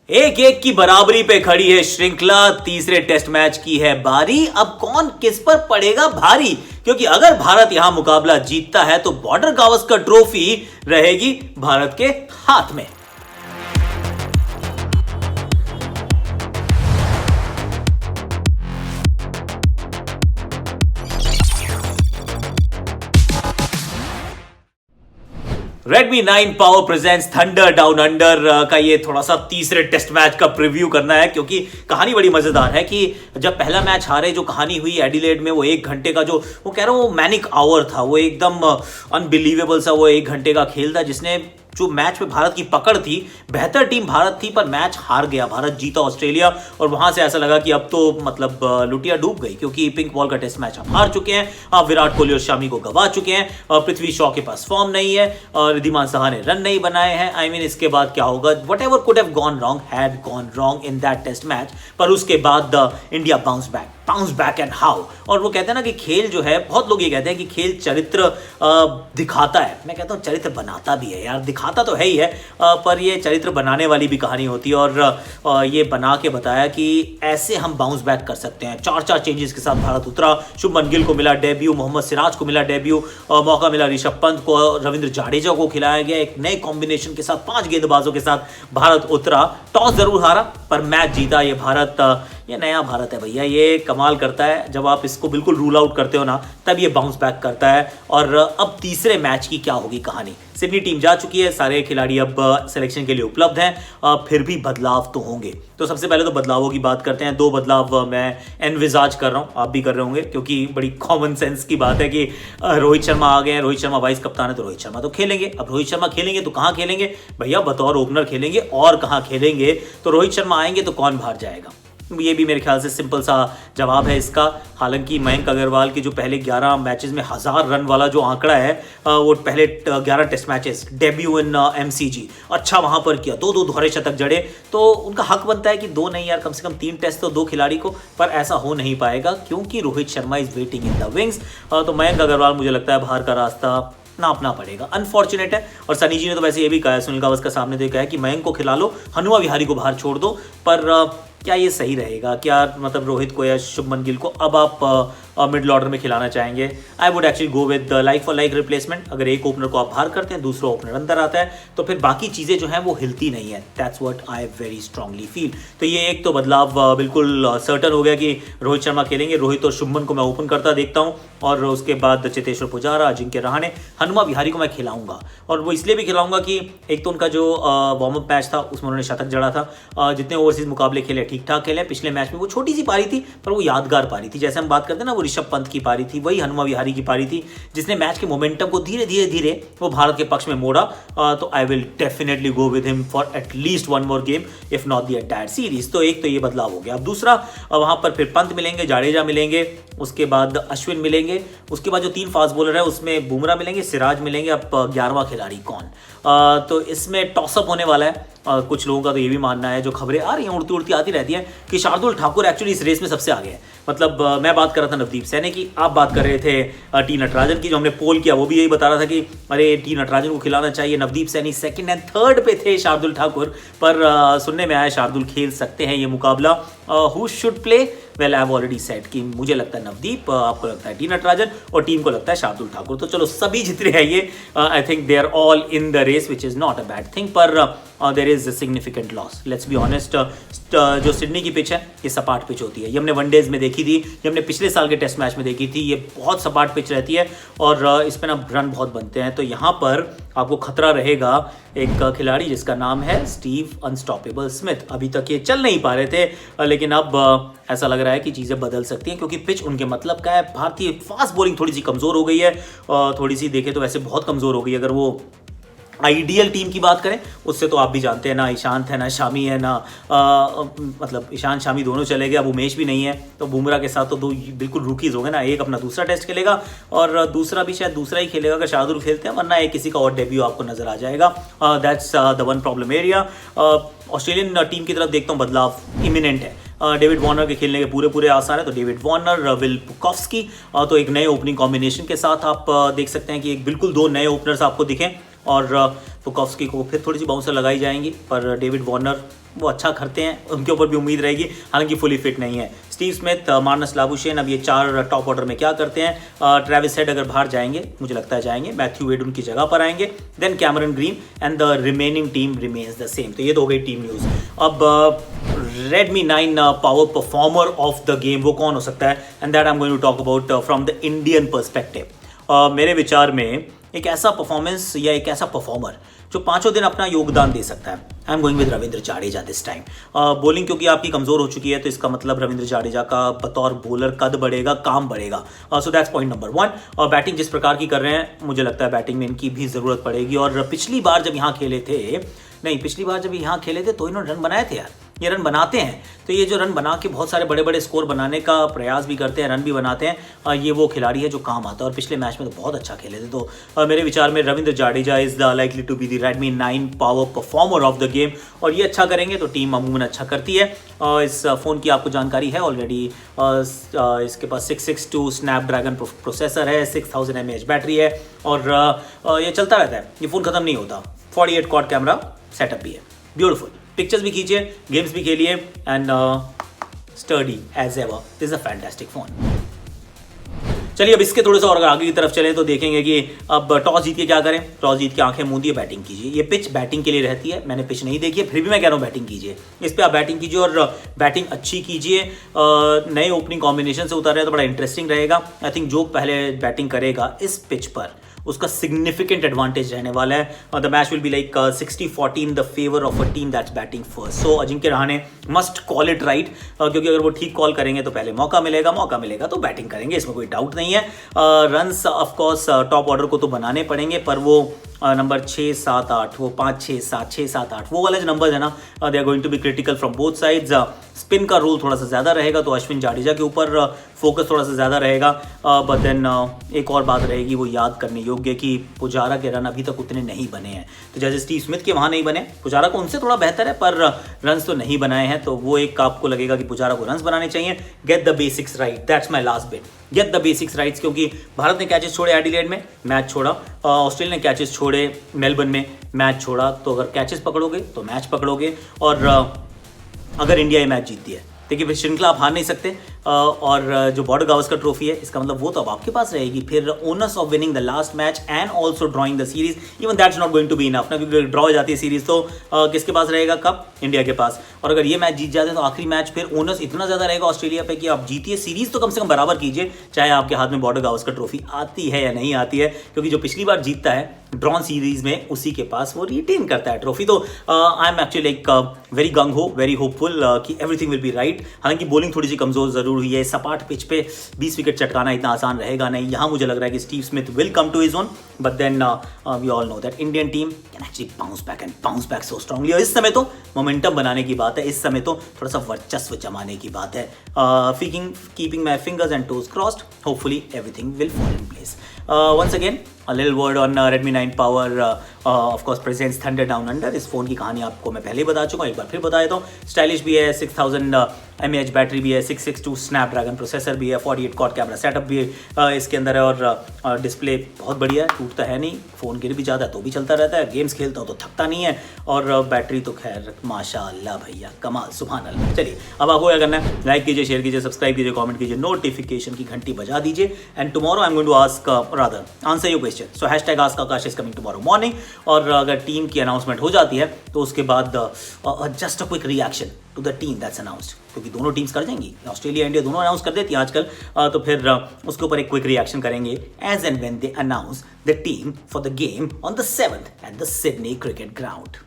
एक एक की बराबरी पे खड़ी है श्रृंखला। तीसरे टेस्ट मैच की है बारी। अब कौन किस पर पड़ेगा भारी, क्योंकि अगर भारत यहां मुकाबला जीतता है तो बॉर्डर गावस्कर ट्रॉफी रहेगी भारत के हाथ में। Redmi 9 power presents thunder down under का ये थोड़ा सा तीसरे टेस्ट मैच का प्रीव्यू करना है, क्योंकि कहानी बड़ी मजेदार है कि जब पहला मैच हारे, जो कहानी हुई एडिलेड में, वो 1 घंटे का जो वो कह रहा हूँ मैनिक आवर था, वो एकदम अनबिलीवेबल सा वो 1 घंटे का खेल था, जिसने जो मैच में भारत की पकड़ थी, बेहतर टीम भारत थी पर मैच हार गया। भारत जीता ऑस्ट्रेलिया और वहां से ऐसा लगा कि अब तो मतलब लुटिया डूब गई, क्योंकि पिंक बॉल का टेस्ट मैच हम हार चुके हैं। अब विराट कोहली और शमी को गवा चुके हैं, पृथ्वी शॉ के पास फॉर्म नहीं है और रिद्धिमान साहा ने रन नहीं बनाए हैं। आई मीन इसके बाद क्या होगा, whatever could have gone wrong had gone wrong in that test match. पर उसके बाद India bounce back and how. और वो कहते हैं ना कि खेल जो है, बहुत लोग ये कहते हैं कि खेल चरित्र दिखाता है। मैं कहता हूँ चरित्र बनाता भी है यार, दिखाता तो है ही है, पर ये चरित्र बनाने वाली भी कहानी होती है। और ये बना के बताया कि ऐसे हम बाउंस बैक कर सकते हैं। 4 चेंजेस के साथ भारत उतरा। शुभमन गिल को मिला डेब्यू, मोहम्मद सिराज को मिला डेब्यू, मौका मिला ऋषभ पंत को, रविंद्र जाडेजा को खिलाया गया। एक नए कॉम्बिनेशन के साथ 5 गेंदबाजों के साथ भारत उतरा। टॉस जरूर हारा पर मैच जीता। ये भारत, ये नया भारत है भैया, ये कमाल करता है। जब आप इसको बिल्कुल रूल आउट करते हो ना, तब ये बाउंस बैक करता है। और अब तीसरे मैच की क्या होगी कहानी। सिडनी टीम जा चुकी है, सारे खिलाड़ी अब सिलेक्शन के लिए उपलब्ध हैं। फिर भी बदलाव तो होंगे, तो सबसे पहले तो बदलावों की बात करते हैं। 2 बदलाव मैं एनविजाज कर रहा हूँ, आप भी कर रहे होंगे, क्योंकि बड़ी कॉमन सेंस की बात है कि रोहित शर्मा आ गए हैं। रोहित शर्मा वाइस कप्तान है तो रोहित शर्मा तो खेलेंगे। अब रोहित शर्मा खेलेंगे तो कहाँ खेलेंगे भैया, बतौर ओपनर खेलेंगे और कहाँ खेलेंगे। तो रोहित शर्मा आएंगे तो कौन बाहर जाएगा, ये भी मेरे ख्याल से सिंपल सा जवाब है इसका। हालांकि मयंक अग्रवाल की जो पहले 11 मैचेस में 1000 रन वाला जो आंकड़ा है, वो पहले 11 test matches, debut in MCG, अच्छा वहां पर किया, 2 दोहरे शतक जड़े, तो उनका हक बनता है कि 2 नहीं यार, कम से कम 3 टेस्ट तो 2 खिलाड़ी को। पर ऐसा हो नहीं पाएगा क्योंकि Rohit Sharma is waiting in the wings. तो मयंक अग्रवाल मुझे लगता है बाहर का रास्ता नापना पड़ेगा। अनफॉर्चुनेट है। और सनी जी ने तो वैसे ये भी कहा है, सुनील गावस्कर सामने तो कहा है कि मयंक को खिला लो, हनुमा विहारी को बाहर छोड़ दो। पर क्या ये सही रहेगा? क्या मतलब रोहित को या शुभमन गिल को अब आप मिडिल ऑर्डर में खिलाना चाहेंगे? I would actually go with like for like replacement. अगर एक ओपनर को आप बाहर करते हैं, दूसरा ओपनर अंदर आता है, तो फिर बाकी चीज़ें जो हैं वो हिलती नहीं है। That's what I very strongly feel. तो ये एक तो बदलाव बिल्कुल सर्टन हो गया कि रोहित शर्मा खेलेंगे। रोहित और शुभमन को मैं ओपन करता देखता हूँ, और उसके बाद चेतेश्वर पुजारा, अजिंक्य रहाणे, हनुमा विहारी को मैं खिलाऊंगा। और वो इसलिए भी खिलाऊंगा कि एक तो उनका जो वार्म अप मैच था उसमें उन्होंने शतक जड़ा था। जितने ओवरसीज मुकाबले खेले ठीक ठाक खेले। पिछले मैच में वो छोटी सी पारी थी पर वो यादगार पारी थी। जैसे हम बात करते हैं ना, वो ऋषभ पंत की पारी थी, वही हनुमा विहारी की पारी थी, जिसने मैच के मोमेंटम को धीरे धीरे वो भारत के पक्ष में मोड़ा। तो I will definitely go with him for at least 1 more game, if not the entire series. तो एक तो ये बदलाव हो गया। अब दूसरा, वहां पर फिर पंत मिलेंगे, जाडेजा मिलेंगे, उसके बाद अश्विन मिलेंगे, उसके बाद जो 3 फास्ट बॉलर है उसमें बुमराह मिलेंगे, सिराज मिलेंगे। अब 11वां खिलाड़ी कौन? तो इसमें टॉसअप होने वाला है। कुछ लोगों का तो ये भी मानना है, जो खबरें आ रही हैं उड़ती उड़ती आती रहती हैं, कि शार्दुल ठाकुर एक्चुअली इस रेस में सबसे आगे है। मतलब मैं बात कर रहा था नवदीप सैनी की, आप बात कर रहे थे टी नटराजन की। जो हमने पोल किया वो भी यही बता रहा था कि अरे टी नटराजन को खिलाना चाहिए। Navdeep Saini 2nd and 3rd पे थे शार्दुल ठाकुर, पर सुनने में आया शार्दुल खेल सकते हैं ये मुकाबला। Who should play? Well I have already said कि मुझे लगता है नवदीप, आपको लगता है टी नटराजन, और टीम को लगता है शार्दुल ठाकुर। तो चलो सभी जितने हैं ये, I think they are all in the race, which is not a bad thing. पर there is a significant loss, let's be honest. जो सिडनी की पिच है ये सपाट पिच होती है। ये हमने वनडेज में देखी थी, ये हमने पिछले साल के टेस्ट मैच में देखी थी। ये बहुत सपाट पिच रहती है और इस पर ना रन बहुत बनते हैं। तो यहाँ पर आपको खतरा रहेगा एक खिलाड़ी जिसका नाम है स्टीव अनस्टॉपेबल स्मिथ। अभी तक ये चल नहीं पा रहे थे, लेकिन अब ऐसा लग रहा है कि चीज़ें बदल सकती हैं, क्योंकि पिच उनके मतलब का है। भारतीय फास्ट बॉलिंग थोड़ी सी कमज़ोर हो गई है, थोड़ी सी देखें तो वैसे बहुत कमज़ोर हो गई है। अगर वो आइडियल टीम की बात करें उससे तो आप भी जानते हैं ना, ईशांत है ना शामी है ना, मतलब ईशांत शामी दोनों चले गए, अब उमेश भी नहीं है। तो बुमराह के साथ तो 2 बिल्कुल रूकीज हो गए ना। एक अपना दूसरा टेस्ट खेलेगा और दूसरा भी शायद दूसरा ही खेलेगा अगर शार्दुल खेलते हैं, वरना एक किसी का और डेब्यू आपको नजर आ जाएगा। That's the one problem area. Australian team की तरफ देखता हूँ बदलाव इमिनेंट है। डेविड वार्नर के खेलने के पूरे आसार है, तो डेविड वार्नर, विल पुकॉफ्स्की, तो एक नए ओपनिंग कॉम्बिनेशन के साथ आप देख सकते हैं कि एक बिल्कुल 2 नए ओपनर्स आपको दिखें। और पुकॉफ्स्की को फिर थोड़ी सी बाउंसर लगाई जाएंगी, पर डेविड वार्नर वो अच्छा करते हैं, उनके ऊपर भी उम्मीद रहेगी, हालांकि फुली फिट नहीं है। स्टीव स्मिथ, मार्नस लाबुशेन, अब ये 4 टॉप ऑर्डर में क्या करते हैं। ट्रेविस हेड अगर बाहर जाएंगे, मुझे लगता है जाएंगे, मैथ्यू वेड उनकी जगह पर आएंगे, then Cameron Green and the remaining team remains the same. तो ये तो हो गई टीम न्यूज़। अब Redmi 9 power performer of the game वो कौन हो सकता है, and that I am going to talk about from the Indian perspective. मेरे विचार में एक ऐसा परफॉर्मेंस या एक ऐसा परफॉर्मर जो 5 दिन अपना योगदान दे सकता है। आई am going with Ravindra Jadeja this time. Bowling क्योंकि आपकी कमजोर हो चुकी है, तो इसका मतलब रविंद्र जाडेजा का बतौर बॉलर कद बढ़ेगा, काम बढ़ेगा। So that's point number 1। Batting जिस प्रकार की कर रहे हैं, मुझे लगता है बैटिंग में इनकी भी जरूरत पड़ेगी। और पिछली बार जब यहाँ खेले थे, तो इन्होंने रन बनाए थे यार, ये रन बनाते हैं। तो ये जो रन बना के बहुत सारे बड़े बड़े स्कोर बनाने का प्रयास भी करते हैं, रन भी बनाते हैं, ये वो खिलाड़ी है जो काम आता है। और पिछले मैच में तो बहुत अच्छा खेले थे। तो मेरे विचार में Ravindra Jadeja is the likely to be the Redmi 9 power performer of the game. और ये अच्छा करेंगे तो टीम अमूमन अच्छा करती है। इस फ़ोन की आपको जानकारी है ऑलरेडी, इसके पास 662 स्नैपड्रैगन प्रोसेसर है, 6000 mAh बैटरी है, और ये चलता रहता है, ये फ़ोन ख़त्म नहीं होता। 48 क्वाड कैमरा सेटअप भी है, ब्यूटीफुल, पिक्चर्स भी खींचिए, गेम्स भी खेलिए, and study as ever. This is a fantastic phone. चलिए अब इसके थोड़े से और आगे की तरफ चलें तो देखेंगे कि अब टॉस जीत के क्या करें। टॉस जीत के आंखें मूंदिए, बैटिंग कीजिए। ये पिच बैटिंग के लिए रहती है, मैंने पिच नहीं देखी है, फिर भी मैं कह रहा हूँ बैटिंग कीजिए। इस पर आप बैटिंग कीजिए और बैटिंग अच्छी कीजिए। नए ओपनिंग कॉम्बिनेशन से उतार रहे हैं तो बड़ा इंटरेस्टिंग रहेगा। आई थिंक जो पहले बैटिंग करेगा इस पिच पर, उसका सिग्निफिकेंट एडवांटेज रहने वाला है। The match will be like 60-40 in the favour of a team that's batting first. So Ajinkya Rahane must call it right, क्योंकि अगर वो ठीक कॉल करेंगे तो पहले मौका मिलेगा तो बैटिंग करेंगे, इसमें कोई डाउट नहीं है। रन्स ऑफकोर्स टॉप ऑर्डर को तो बनाने पड़ेंगे, पर वो नंबर 6, 7, 8, वो 5, 6, 7, 6, 7, 8 वो वाले जो नंबर है ना, they are going to be critical from both sides. Spin का रोल थोड़ा सा ज़्यादा रहेगा, तो अश्विन जाडेजा के ऊपर फोकस थोड़ा सा ज़्यादा रहेगा। बट देन एक और बात रहेगी, वो याद करने योग्य कि पुजारा के रन अभी तक उतने नहीं बने हैं। तो जैसे स्टीव स्मिथ के वहाँ नहीं बने, पुजारा को उनसे थोड़ा बेहतर है, पर रन्स तो नहीं बनाए हैं। तो वो एक आपको लगेगा कि पुजारा को रन्स बनाने चाहिए। Get the basics right, that's my last bit, get the basics rights. क्योंकि भारत ने कैचेस छोड़े एडिलेड में, मैच छोड़ा, ऑस्ट्रेलिया ने कैचेस छोड़े मेलबर्न में, मैच छोड़ा। तो अगर कैचेस पकड़ोगे तो मैच पकड़ोगे, और अगर इंडिया ये मैच जीतती है, देखिए फिर श्रृंखला आप हार नहीं सकते। और जो बॉर्डर गावस्कर ट्रॉफी है, इसका मतलब वो तो अब आपके पास रहेगी। फिर honours of winning the last match and also drawing the series, even that's not going to be enough ना, क्योंकि ड्रॉ हो जाती है सीरीज तो किसके पास रहेगा, कप इंडिया के पास। और अगर ये मैच जीत जाते हैं तो आखिरी मैच फिर ओनर्स इतना ज़्यादा रहेगा ऑस्ट्रेलिया पे कि आप जीतिए, सीरीज तो कम से कम बराबर कीजिए, चाहे आपके हाथ में बॉर्डर गावस्कर ट्रॉफी आती है या नहीं आती है। क्योंकि जो पिछली बार जीतता है ड्रॉन सीरीज में, उसी के पास वो रिटेन करता है ट्रॉफी। तो I am actually like very gung ho, very hopeful कि एवरीथिंग विल बी राइट। हालांकि बॉलिंग थोड़ी सी कमजोर जरूर हुई है, सपाट पिच पे 20 विकेट चटकाना इतना आसान रहेगा नहीं। यहाँ मुझे लग रहा है कि Steve Smith will come to his own, but then we all know that Indian team can actually bounce back so strongly. और इस समय तो मोमेंटम बनाने की बात है, इस समय तो थोड़ा सा वर्चस्व जमाने की बात है। Keeping my fingers and toes crossed, hopefully everything will fall in place. Once again, a little word on Redmi 9 Power, of course presents Thunder Down Under। इस फोन की कहानी आपको मैं पहले ही बता चुका हूँ, एक बार फिर बता देता हूँ। स्टाइलिश भी है, 6000 mAh बैटरी भी है, 662 स्नैपड्रैगन प्रोसेसर भी है, 48 क्वाड कैमरा सेटअप भी इसके अंदर है, और डिस्प्ले बहुत बढ़िया है, टूटता है नहीं, फ़ोन गिर भी जाता है तो भी चलता रहता है, गेम्स खेलता हो तो थकता नहीं है, और बैटरी तो खैर माशाअल्लाह भैया, कमाल, सुभान अल्लाह। चलिए अब आपको क्या करना है, लाइक कीजिए, शेयर कीजिए, सब्सक्राइब कीजिए, कमेंट कीजिए, नोटिफिकेशन की घंटी बजा दीजिए। And tomorrow I am going to ask answer your question. So hashtag ask Aakash is coming tomorrow morning. और अगर टीम की अनाउंसमेंट हो जाती है तो उसके बाद just a quick reaction to the team that's announced, क्योंकि दोनों टीम्स कर जाएंगी, ऑस्ट्रेलिया इंडिया दोनों अनाउंस कर देती है आजकल। तो फिर उसके ऊपर एक क्विक रिएक्शन करेंगे as and when they announce the team for the game on the 7th at the Sydney Cricket ground.